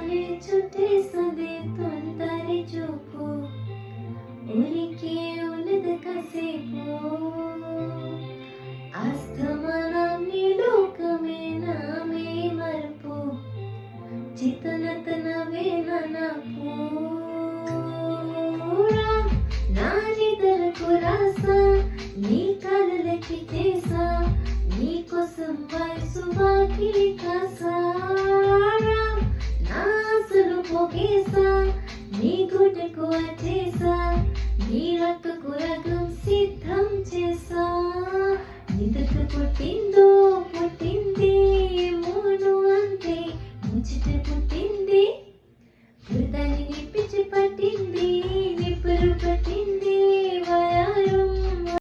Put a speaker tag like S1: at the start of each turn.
S1: చుట్టాలి చుట్టేసదే తొందరి చూపు ఉనికి ఉన్నది కాసేపు అస్తమానం నీ లోకమే నామే మరుపు చితనతనవే ననపు నా నిదరకు రాసా నీ కలలకి చేసా నీ కోసం వయసు వాకిలి కాసారా నా అసలు పోగేసా నీ గుడ్డకు వచ్చేసా నీ రక్కకు రగం సిద్ధం చేసా నిదకు పుట్టిన